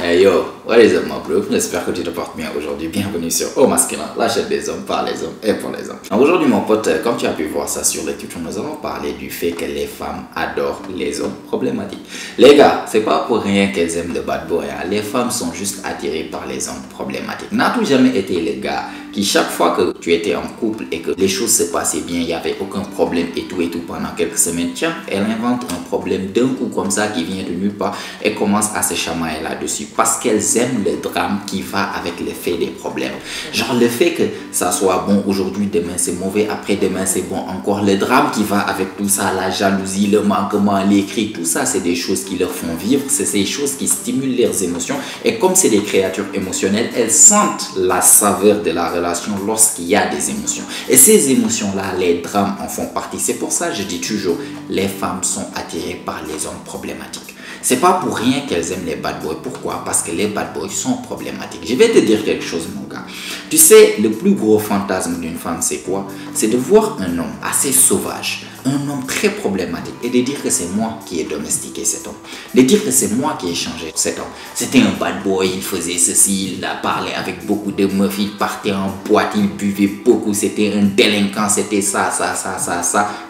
Hey yo, what is up my bro? J'espère que tu te portes bien aujourd'hui. Bienvenue sur Au Masculin, la chaîne des hommes, par les hommes et pour les hommes. Alors aujourd'hui mon pote, comme tu as pu voir ça sur le titre, nous allons parler du fait que les femmes adorent les hommes problématiques. Les gars, c'est pas pour rien qu'elles aiment le bad boy, hein. Les femmes sont juste attirées par les hommes problématiques. N'as-tu jamais été le gars qui chaque fois que tu étais en couple et que les choses se passaient bien, il n'y avait aucun problème et tout pendant quelques semaines, tiens, elle invente un problème d'un coup comme ça qui vient de nulle part et commence à se chamailler là-dessus parce qu'elles aiment le drame qui va avec le fait des problèmes. Genre le fait que ça soit bon aujourd'hui, demain c'est mauvais, après-demain c'est bon encore. Le drame qui va avec tout ça, la jalousie, le manquement, les cris, tout ça c'est des choses qui leur font vivre, c'est ces choses qui stimulent leurs émotions et comme c'est des créatures émotionnelles, elles sentent la saveur de la relation lorsqu'il y a des émotions. Et ces émotions-là, les drames en font partie. C'est pour ça que je dis toujours, les femmes sont attirées par les hommes problématiques. C'est pas pour rien qu'elles aiment les bad boys. Pourquoi? Parce que les bad boys sont problématiques. Je vais te dire quelque chose, mon gars. Tu sais, le plus gros fantasme d'une femme, c'est quoi? C'est de voir un homme assez sauvage, un homme très problématique et de dire que c'est moi qui ai domestiqué cet homme. De dire que c'est moi qui ai changé cet homme. C'était un bad boy, il faisait ceci, il a parlé avec beaucoup de meufs, il partait en boîte, il buvait beaucoup, c'était un délinquant, c'était ça.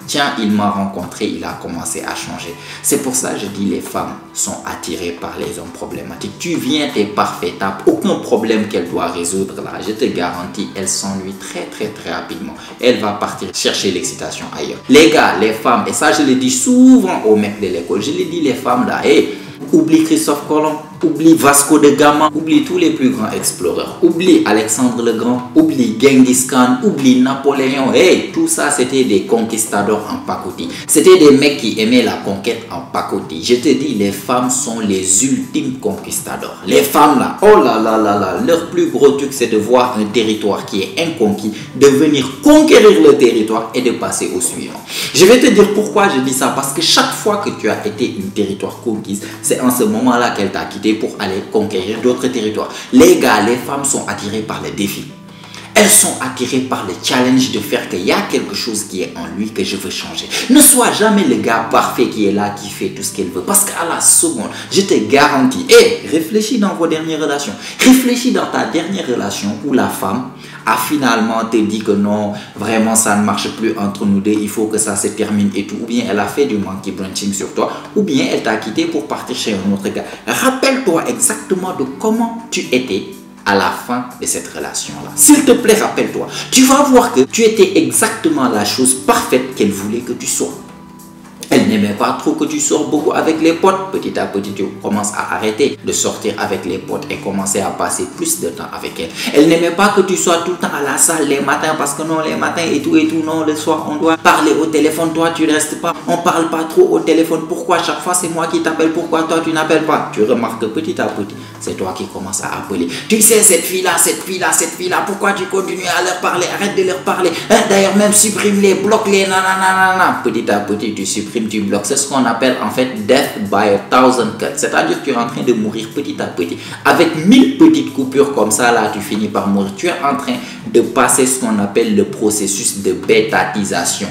Tiens, il m'a rencontré, il a commencé à changer. C'est pour ça que je dis les femmes sont attirées par les hommes problématiques. Tu viens, t'es parfait, t'as aucun problème qu'elle doit résoudre là. Je te garantis, elle s'ennuie très rapidement. Elle va partir chercher l'excitation ailleurs. Les gars, les femmes, et ça je le dis souvent aux mecs de l'école, je le dis les femmes là, hey, oublie Christophe Colomb, oublie Vasco de Gama, oublie tous les plus grands exploreurs, oublie Alexandre le Grand, oublie Genghis Khan, oublie Napoléon. Hey, tout ça c'était des conquistadors en pacotille. C'était des mecs qui aimaient la conquête en pacotille. Je te dis, les femmes sont les ultimes conquistadors. Les femmes là, oh là, leur plus gros truc c'est de voir un territoire qui est inconquis, de venir conquérir le territoire et de passer au suivant. Je vais te dire pourquoi je dis ça, parce que chaque fois que tu as été une territoire conquise, c'est en ce moment-là qu'elle t'a quitté pour aller conquérir d'autres territoires. Les gars, les femmes sont attirées par les défis. Elles sont attirées par le challenge de faire qu'il y a quelque chose qui est en lui que je veux changer. Ne sois jamais le gars parfait qui est là, qui fait tout ce qu'elle veut. Parce qu'à la seconde, je te garantis, réfléchis dans vos dernières relations. Réfléchis dans ta dernière relation où la femme a finalement te dit que non, vraiment ça ne marche plus entre nous deux, il faut que ça se termine et tout. Ou bien elle a fait du monkey branching sur toi, ou bien elle t'a quitté pour partir chez un autre gars. Rappelle-toi exactement de comment tu étais à la fin de cette relation-là. S'il te plaît, rappelle-toi. Tu vas voir que tu étais exactement la chose parfaite qu'elle voulait que tu sois. Elle n'aimait pas trop que tu sors beaucoup avec les potes. Petit à petit, tu commences à arrêter de sortir avec les potes et commencer à passer plus de temps avec elle. Elle n'aimait pas que tu sois tout le temps à la salle les matins parce que non, les matins et tout, non, le soir, on doit parler au téléphone. Toi, tu ne restes pas. On ne parle pas trop au téléphone. Pourquoi chaque fois, c'est moi qui t'appelle? Pourquoi toi, tu n'appelles pas? Tu remarques que petit à petit, c'est toi qui commences à appeler. Tu sais, cette fille-là, pourquoi tu continues à leur parler? Arrête de leur parler. Hein? D'ailleurs, même supprime-les, bloque-les, nanana. Petit à petit, tu supprimes, tu bloques. C'est ce qu'on appelle en fait death by a thousand cuts. C'est-à-dire que tu es en train de mourir petit à petit. Avec 1000 petites coupures comme ça, là, tu finis par mourir. Tu es en train de passer ce qu'on appelle le processus de bétatisation.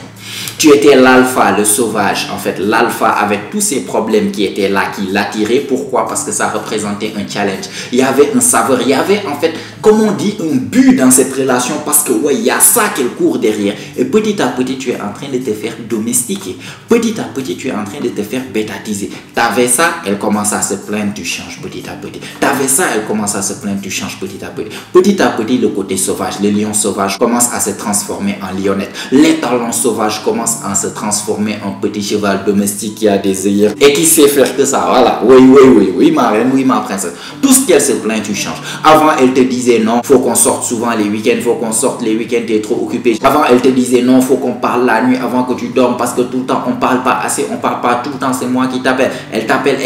Tu étais l'alpha, le sauvage, en fait l'alpha avec tous ces problèmes qui étaient là, qui l'attiraient. Pourquoi? Parce que ça représentait un challenge. Il y avait un saveur, il y avait en fait, comme on dit, un but dans cette relation parce que ouais, il y a ça qu'elle court derrière. Et petit à petit, tu es en train de te faire domestiquer. Petit à petit, tu es en train de te faire bétatiser. Tu avais ça, elle commence à se plaindre, tu changes petit à petit. Tu avais ça, elle commence à se plaindre, tu changes petit à petit. Petit à petit, le côté sauvage, le lion sauvage commence à se transformer en lionnette. L'étalon sauvage commence à se transformer en petit cheval domestique qui a des œillères et qui sait faire que ça. Voilà, oui ma reine, oui ma princesse. Tout ce qu'elle se plaint, tu changes. Avant, elle te disait non, faut qu'on sorte souvent les week-ends, faut qu'on sorte les week-ends, t'es trop occupé. Avant, elle te disait non, faut qu'on parle la nuit avant que tu dormes parce que tout le temps, on parle pas assez, on parle pas tout le temps, c'est moi qui t'appelle. Elle t'appelle.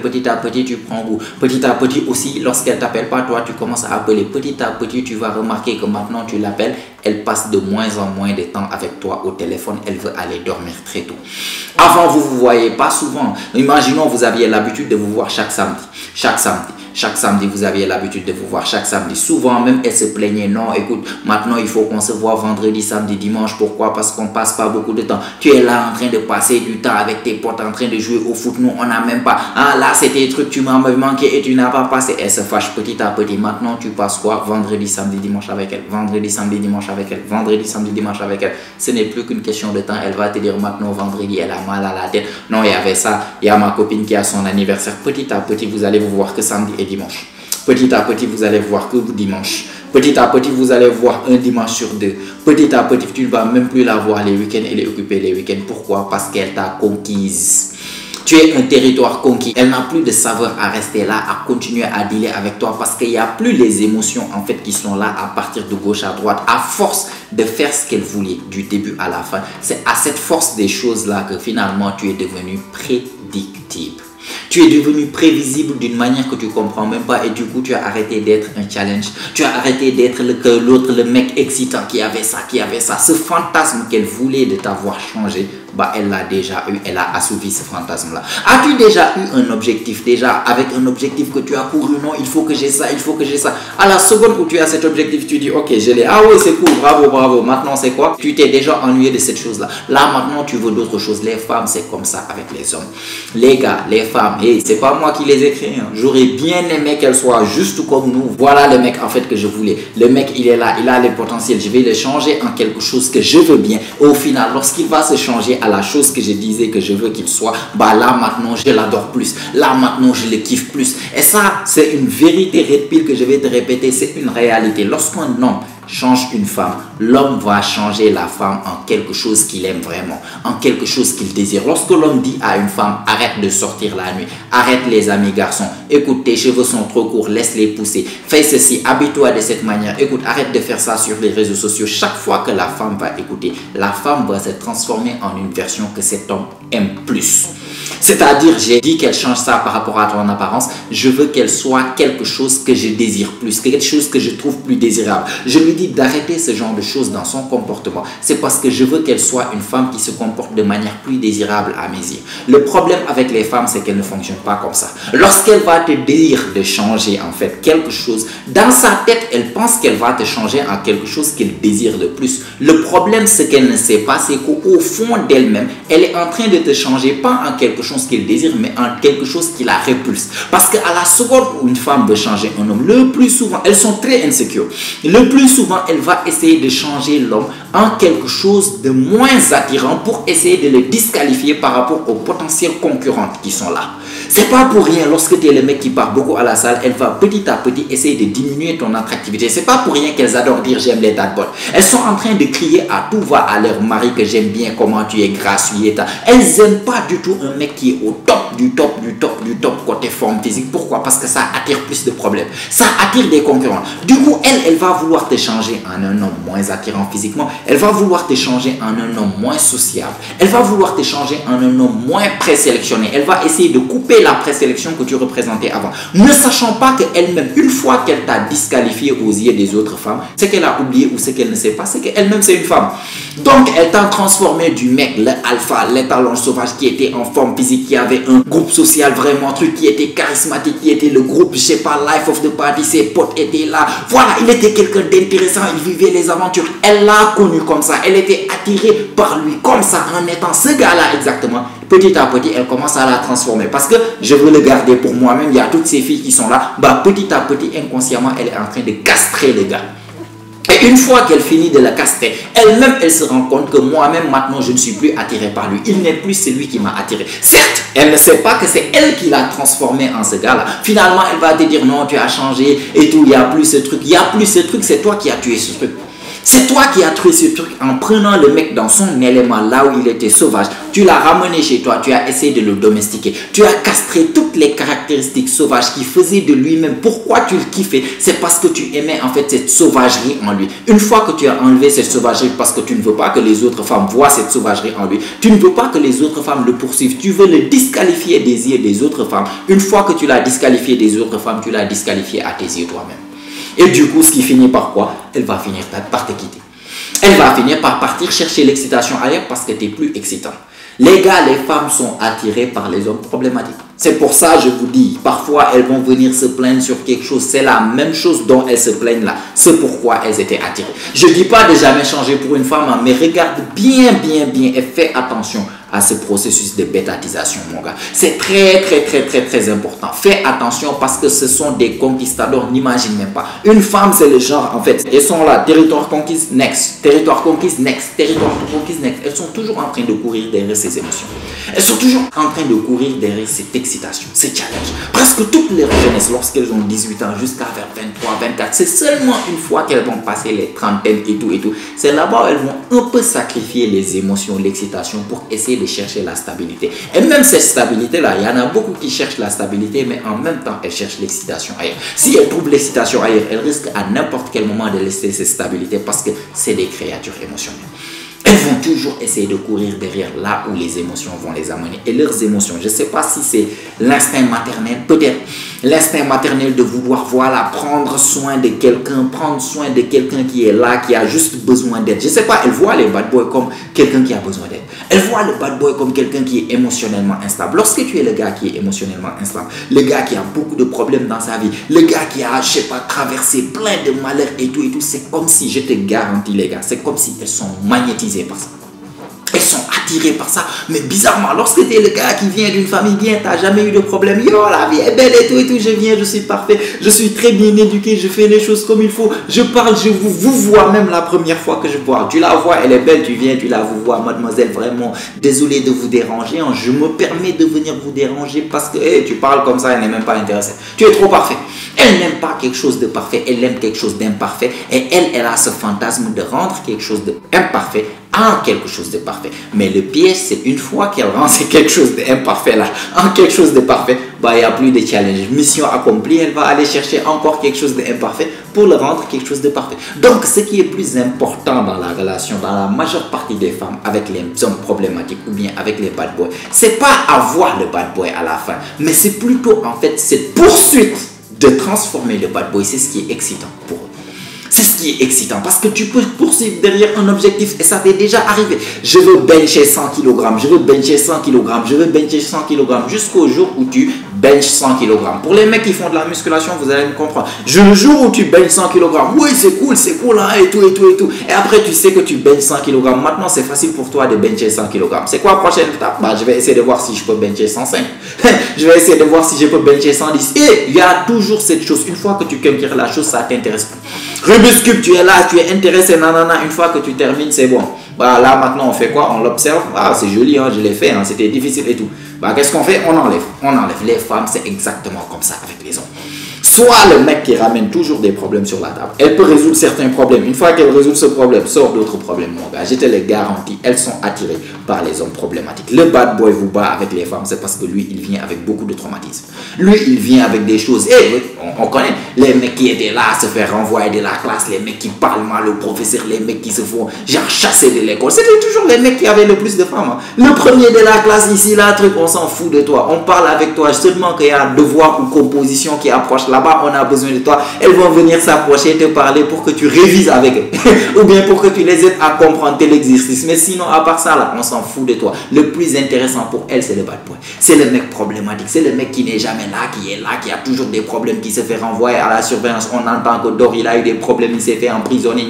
Petit à petit, tu prends goût. Petit à petit aussi, lorsqu'elle t'appelle pas, toi, tu commences à appeler. Petit à petit, tu vas remarquer que maintenant, tu l'appelles elle passe de moins en moins de temps avec toi au téléphone, elle veut aller dormir très tôt. Avant, vous ne vous voyez pas souvent. Imaginons, vous aviez l'habitude de vous voir chaque samedi. Chaque samedi, vous aviez l'habitude de vous voir chaque samedi. Souvent, même, elle se plaignait. Non, écoute, maintenant, il faut qu'on se voit vendredi, samedi, dimanche. Pourquoi? Parce qu'on ne passe pas beaucoup de temps. Tu es là en train de passer du temps avec tes potes, en train de jouer au foot. Nous, on n'a même pas. Ah, là, c'était des trucs, tu m'as manqué et tu n'as pas passé. Elle se fâche petit à petit. Maintenant, tu passes quoi? Vendredi, samedi, dimanche avec elle. Vendredi, samedi, dimanche avec elle. Vendredi, samedi, dimanche avec elle. Ce n'est plus qu'une question de temps. Elle va te dire maintenant, vendredi, elle a mal à la tête. Non, il y avait ça. Il y a ma copine qui a son anniversaire. Petit à petit, vous allez vous voir que samedi et dimanche. Petit à petit, vous allez voir que dimanche. Petit à petit, vous allez voir un dimanche sur deux. Petit à petit, tu ne vas même plus la voir les week-ends. Elle est occupée les week-ends. Pourquoi? Parce qu'elle t'a conquise. Tu es un territoire conquis. Elle n'a plus de saveur à rester là, à continuer à dealer avec toi parce qu'il n'y a plus les émotions en fait qui sont là à partir de gauche à droite. À force de faire ce qu'elle voulait du début à la fin, c'est à cette force des choses-là que finalement tu es devenu prédictible. Tu es devenu prévisible d'une manière que tu ne comprends même pas et du coup tu as arrêté d'être un challenge. Tu as arrêté d'être l'autre, le mec excitant qui avait ça, Ce fantasme qu'elle voulait de t'avoir changé, bah elle l'a déjà eu, elle a assouvi ce fantasme-là. As-tu déjà eu un objectif, avec un objectif que tu as couru? Non, il faut que j'ai ça, il faut que j'ai ça. À la seconde où tu as cet objectif, tu dis ok, je l'ai. Ah oui, c'est cool, bravo, bravo. Maintenant c'est quoi? Tu t'es déjà ennuyé de cette chose-là. Là maintenant tu veux d'autres choses. Les femmes, c'est comme ça avec les hommes. Les gars, les femmes, hey, c'est pas moi qui les ai créés. Hein. J'aurais bien aimé qu'elles soient juste comme nous. Voilà le mec en fait que je voulais. Le mec, il est là, il a les potentiels. Je vais le changer en quelque chose que je veux bien. Au final, lorsqu'il va se changer à la chose que je disais que je veux qu'il soit, bah là maintenant je l'adore plus. Là maintenant je le kiffe plus. Et ça, c'est une vérité red pill que je vais te répéter. C'est une réalité. Lorsqu'un homme change une femme, l'homme va changer la femme en quelque chose qu'il aime vraiment, en quelque chose qu'il désire. Lorsque l'homme dit à une femme, arrête de sortir la nuit, arrête les amis garçons, écoute, tes cheveux sont trop courts, laisse-les pousser, fais ceci, habille-toi de cette manière, écoute, arrête de faire ça sur les réseaux sociaux. Chaque fois que la femme va écouter, la femme va se transformer en une version que cet homme aime plus. C'est-à-dire, j'ai dit qu'elle change ça par rapport à ton apparence. Je veux qu'elle soit quelque chose que je désire plus, quelque chose que je trouve plus désirable. Je lui dis d'arrêter ce genre de choses dans son comportement. C'est parce que je veux qu'elle soit une femme qui se comporte de manière plus désirable à mes yeux. Le problème avec les femmes, c'est qu'elles ne fonctionnent pas comme ça. Lorsqu'elle va te dire de changer en fait quelque chose, dans sa tête, elle pense qu'elle va te changer en quelque chose qu'elle désire de plus. Le problème, c'est qu'elle ne sait pas, c'est qu'au fond d'elle-même, elle est en train de te changer, pas en quelque chose qu'elle désire, mais en quelque chose qui la repulse. Parce qu'à la seconde où une femme veut changer un homme, le plus souvent, elles sont très insécures. Le plus souvent, elle va essayer de changer l'homme en quelque chose de moins attirant pour essayer de le disqualifier par rapport aux potentiels concurrents qui sont là. C'est pas pour rien, lorsque tu es le mec qui part beaucoup à la salle, elle va petit à petit essayer de diminuer ton attractivité. C'est pas pour rien qu'elles adorent dire j'aime les dad boys. Elles sont en train de crier à tout va à leur mari que j'aime bien comment tu es gracieux. Elles n'aiment pas du tout un mec qui est au top du top côté forme physique. Pourquoi? Parce que ça attire plus de problèmes. Ça attire des concurrents. Du coup, elle va vouloir te changer en un homme moins attirant physiquement. Elle va vouloir te changer en un homme moins sociable. Elle va vouloir te changer en un homme moins présélectionné. Elle va essayer de couper la présélection que tu représentais avant. Ne sachant pas qu'elle-même, une fois qu'elle t'a disqualifié aux yeux des autres femmes, ce qu'elle a oublié ou ce qu'elle ne sait pas, c'est qu'elle-même c'est une femme. Donc, elle t'a transformé du mec, l'alpha, l'étalon sauvage qui était en forme physique, qui avait un groupe social vraiment truc, qui était charismatique, qui était le groupe, je sais pas, life of the party, ses potes étaient là. Voilà, il était quelqu'un d'intéressant, il vivait les aventures. Elle l'a connu comme ça, elle était attirée par lui comme ça, en étant ce gars-là exactement. Petit à petit, elle commence à la transformer. Parce que je veux le garder pour moi-même, il y a toutes ces filles qui sont là. Bah, petit à petit, inconsciemment, elle est en train de castrer le gars. Et une fois qu'elle finit de la castrer, elle-même, elle se rend compte que moi-même, maintenant, je ne suis plus attiré par lui. Il n'est plus celui qui m'a attiré. Certes, elle ne sait pas que c'est elle qui l'a transformé en ce gars-là. Finalement, elle va te dire non, tu as changé et tout, il n'y a plus ce truc. Il n'y a plus ce truc, c'est toi qui as tué ce truc. C'est toi qui as trouvé ce truc en prenant le mec dans son élément, là où il était sauvage. Tu l'as ramené chez toi, tu as essayé de le domestiquer. Tu as castré toutes les caractéristiques sauvages qui faisaient de lui-même. Pourquoi tu le kiffais? C'est parce que tu aimais en fait cette sauvagerie en lui. Une fois que tu as enlevé cette sauvagerie parce que tu ne veux pas que les autres femmes voient cette sauvagerie en lui, tu ne veux pas que les autres femmes le poursuivent, tu veux le disqualifier des yeux des autres femmes. Une fois que tu l'as disqualifié des autres femmes, tu l'as disqualifié à tes yeux toi-même. Et du coup, ce qui finit par quoi? Elle va finir par te quitter. elle va finir par partir chercher l'excitation ailleurs parce que tu es plus excitant. Les gars, les femmes sont attirées par les hommes problématiques. C'est pour ça, je vous dis, parfois elles vont venir se plaindre sur quelque chose. C'est la même chose dont elles se plaignent là. C'est pourquoi elles étaient attirées. Je ne dis pas de jamais changer pour une femme, hein, mais regarde bien et fais attention à ce processus de bêtatisation, mon gars. C'est très important. Fais attention parce que ce sont des conquistadors, n'imagine même pas. Une femme, c'est le genre, en fait, elles sont là, territoire conquise, next, territoire conquise, next, territoire conquise, next. Elles sont toujours en train de courir derrière ces émotions. Elles sont toujours en train de courir derrière cette excitation, ces challenges. Presque toutes les jeunesses, lorsqu'elles ont 18 ans, jusqu'à vers 23, 24, c'est seulement une fois qu'elles vont passer les trentaines et tout. C'est là-bas où elles vont un peu sacrifier les émotions, l'excitation pour essayer de chercher la stabilité. Et même cette stabilité-là, il y en a beaucoup qui cherchent la stabilité, mais en même temps, elles cherchent l'excitation ailleurs. Si elles trouvent l'excitation ailleurs, elles risquent à n'importe quel moment de laisser cette stabilité parce que c'est des créatures émotionnelles. Elles vont toujours essayer de courir derrière là où les émotions vont les amener. Et leurs émotions, je ne sais pas si c'est l'instinct maternel, peut-être l'instinct maternel de vouloir, voilà, prendre soin de quelqu'un qui est là, qui a juste besoin d'aide. Je ne sais pas, elles voient les bad boys comme quelqu'un qui a besoin d'aide. Elles voient le bad boy comme quelqu'un qui est émotionnellement instable. Lorsque tu es le gars qui est émotionnellement instable, le gars qui a beaucoup de problèmes dans sa vie, le gars qui a, je ne sais pas, traversé plein de malheurs et tout, c'est comme si, je te garantis les gars, c'est comme si elles sont magnétisées par ça. Elles sont attirées par ça. Mais bizarrement, lorsque tu es le gars qui vient d'une famille bien, tu n'as jamais eu de problème. Yo, la vie est belle et tout. Je viens, je suis parfait. Je suis très bien éduqué. Je fais les choses comme il faut. Je parle, je vous vois même la première fois que je vois. Tu la vois, elle est belle. Tu viens, tu la vous vois. Mademoiselle, vraiment, désolé de vous déranger. Je me permets de venir vous déranger parce que tu parles comme ça, elle n'est même pas intéressée. Tu es trop parfait. Elle n'aime pas quelque chose de parfait. Elle aime quelque chose d'imparfait. Et elle a ce fantasme de rendre quelque chose d'imparfait en quelque chose de parfait. Mais le piège, c'est une fois qu'elle rend quelque chose d'imparfait là, en quelque chose de parfait, bah, il n'y a plus de challenge. Mission accomplie, elle va aller chercher encore quelque chose d'imparfait pour le rendre quelque chose de parfait. Donc, ce qui est plus important dans la relation, dans la majeure partie des femmes avec les hommes problématiques ou bien avec les bad boys, c'est pas avoir le bad boy à la fin, mais c'est plutôt en fait cette poursuite de transformer le bad boy. C'est ce qui est excitant pour eux. C'est ce qui est excitant parce que tu peux poursuivre derrière un objectif et ça t'est déjà arrivé. Je veux bencher 100 kg, je veux bencher 100 kg, je veux bencher 100 kg jusqu'au jour où tu benches 100 kg. Pour les mecs qui font de la musculation, vous allez me comprendre. Le jour où tu benches 100 kg, oui, c'est cool, hein, et tout. Et après, tu sais que tu benches 100 kg. Maintenant, c'est facile pour toi de bencher 100 kg. C'est quoi la prochaine étape? Bah, je vais essayer de voir si je peux bencher 105. Je vais essayer de voir si je peux bencher 110. Et il y a toujours cette chose. Une fois que tu conquiers la chose, ça t'intéresse pas. Rubik's Cube, tu es là, tu es intéressé, nanana. Une fois que tu termines, c'est bon. Bah, là, maintenant, on fait quoi? On l'observe. Ah, c'est joli, hein, je l'ai fait, hein, c'était difficile et tout. Bah, qu'est-ce qu'on fait? On enlève. Les femmes, c'est exactement comme ça avec les hommes. Soit le mec qui ramène toujours des problèmes sur la table. Elle peut résoudre certains problèmes. Une fois qu'elle résout ce problème, sort d'autres problèmes, mon gars. Je te le garantis, elles sont attirées par les hommes problématiques. Le bad boy vous bat avec les femmes, c'est parce que lui, il vient avec beaucoup de traumatisme. Lui, il vient avec des choses. Et on connaît les mecs qui étaient là à se faire renvoyer de la classe, les mecs qui parlent mal au professeur, les mecs qui se font genre chasser de l'école. C'était toujours les mecs qui avaient le plus de femmes. Hein. Le premier de la classe ici, là, truc, on s'en fout de toi. On parle avec toi seulement qu'il y a un devoir ou composition qui approche là-bas. On a besoin de toi. Elles vont venir s'approcher, te parler pour que tu révises avec eux. Ou bien pour que tu les aides à comprendre tel exercice. Mais sinon, à part ça, là, on s'en fout de toi. Le plus intéressant pour elles, c'est le bad boy. C'est le mec problématique. C'est le mec qui n'est jamais là, qui a toujours des problèmes, qui se fait renvoyer à la surveillance. On entend que Dor, il a eu des problèmes, il s'est fait emprisonner.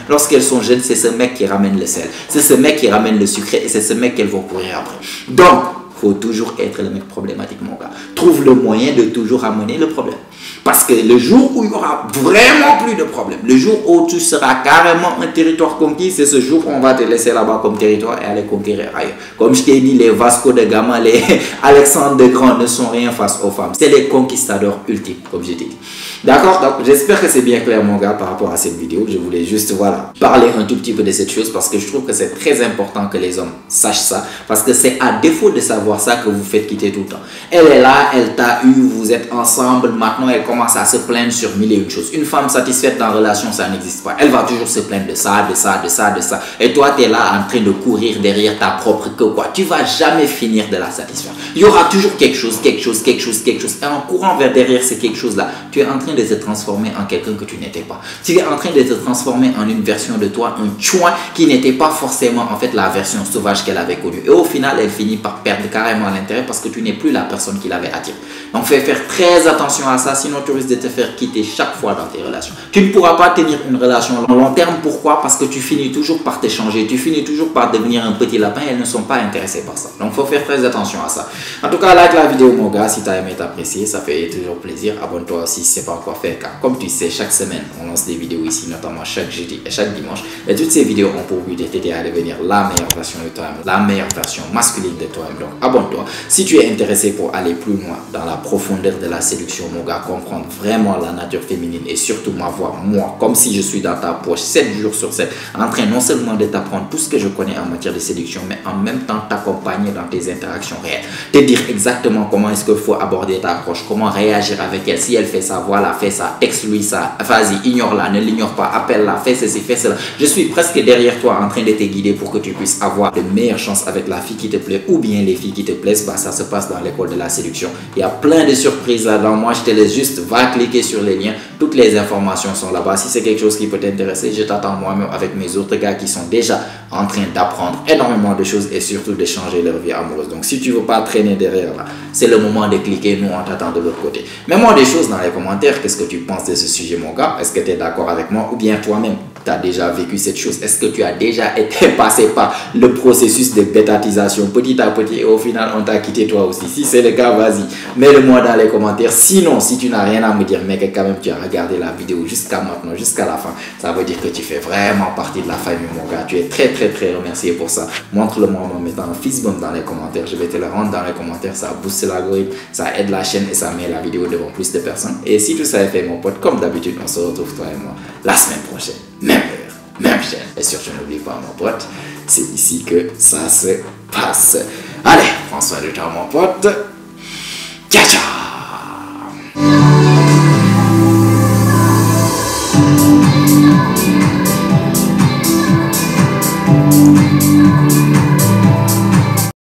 Lorsqu'elles sont jeunes, c'est ce mec qui ramène le sel. C'est ce mec qui ramène le sucré et c'est ce mec qu'elles vont courir après. Donc, faut toujours être le mec problématique, mon gars. Trouve le moyen de toujours amener le problème. Parce que le jour où il n'y aura vraiment plus de problème, le jour où tu seras carrément un territoire conquis, c'est ce jour où on va te laisser là-bas comme territoire et aller conquérir ailleurs. Comme je t'ai dit, les Vasco de Gama, les Alexandre de Grand ne sont rien face aux femmes. C'est les conquistadors ultimes, comme je t'ai dit. D'accord? Donc, j'espère que c'est bien clair, mon gars, par rapport à cette vidéo. Je voulais juste, voilà, parler un tout petit peu de cette chose parce que je trouve que c'est très important que les hommes sachent ça. Parce que c'est à défaut de savoir ça que vous faites quitter tout le temps. Elle est là, elle t'a eu, vous vous êtes ensemble, maintenant elle commence à se plaindre sur mille et une choses. Une femme satisfaite dans la relation, ça n'existe pas. Elle va toujours se plaindre de ça, de ça, de ça, de ça. Et toi, tu es là en train de courir derrière ta propre queue, quoi. Tu vas jamais finir de la satisfaire. Il y aura toujours quelque chose. Et en courant vers derrière ces quelque chose-là, tu es en train de te transformer en quelqu'un que tu n'étais pas. Tu es en train de te transformer en une version de toi, un chouin qui n'était pas forcément en fait la version sauvage qu'elle avait connue. Et au final, elle finit par perdre carrément l'intérêt parce que tu n'es plus la personne qui l'avait attirée. Donc fais faire très attention à ça, sinon tu risques de te faire quitter chaque fois dans tes relations. Tu ne pourras pas tenir une relation à long terme. Pourquoi? Parce que tu finis toujours par t'échanger, tu finis toujours par devenir un petit lapin et elles ne sont pas intéressées par ça. Donc faut faire très attention à ça. En tout cas, like la vidéo mon gars, si tu as aimé, t'apprécier, ça fait toujours plaisir. Abonne-toi aussi si ce n'est pas encore fait, car comme tu sais, chaque semaine, on lance des vidéos ici, notamment chaque jeudi et chaque dimanche. Et toutes ces vidéos ont pour but de t'aider à devenir la meilleure version de toi-même, la meilleure version masculine de toi-même. Donc abonne-toi. Si tu es intéressé pour aller plus loin dans la profondeur de la séduction, mon gars, comprendre vraiment la nature féminine et surtout m'avoir moi, comme si je suis dans ta poche 7 jours sur 7, en train non seulement de t'apprendre tout ce que je connais en matière de séduction, mais en même temps t'accompagner dans tes interactions réelles. Te dire exactement comment est-ce qu'il faut aborder ta approche, comment réagir avec elle. Si elle fait ça, voilà, fais ça, texte-lui ça, vas-y, ignore-la, ne l'ignore pas, appelle-la, fais ceci, fais cela. Je suis presque derrière toi en train de te guider pour que tu puisses avoir de meilleures chances avec la fille qui te plaît ou bien les filles qui te plaisent. Bah, ça se passe dans l'école de la séduction. Il y a plein de surprises là-dedans. Moi, je te laisse juste, va cliquer sur les liens. Toutes les informations sont là-bas. Si c'est quelque chose qui peut t'intéresser, je t'attends moi-même avec mes autres gars qui sont déjà en train d'apprendre énormément de choses et surtout de changer leur vie amoureuse. Donc, si tu ne veux pas traîner derrière là, c'est le moment de cliquer. Nous, on t'attend de l'autre côté. Mets-moi des choses dans les commentaires. Qu'est-ce que tu penses de ce sujet, mon gars? Est-ce que tu es d'accord avec moi ou bien toi-même, tu as déjà vécu cette chose? Est-ce que tu as déjà été passé par le processus de bêtatisation petit à petit et au final, on t'a quitté toi aussi? Si c'est le cas, vas-y, mets-le-moi dans les commentaires. Sinon, si tu n'as rien à me dire, mais que quand même tu as regardé la vidéo jusqu'à maintenant, jusqu'à la fin, ça veut dire que tu fais vraiment partie de la famille, mon gars. Tu es très, très, très remercié pour ça. Montre-le-moi en mettant un fist bump dans les commentaires. Je vais te le rendre dans les commentaires. Ça booste l'algorithme, ça aide la chaîne et ça met la vidéo devant plus de personnes. Et si tout ça est fait, mon pote, comme d'habitude, on se retrouve toi et moi la semaine prochaine. Même heure, même chaîne. Et surtout, n'oublie pas, mon pote, c'est ici que ça se passe. Allez, prends soin de toi, mon pote. Ciao, ciao.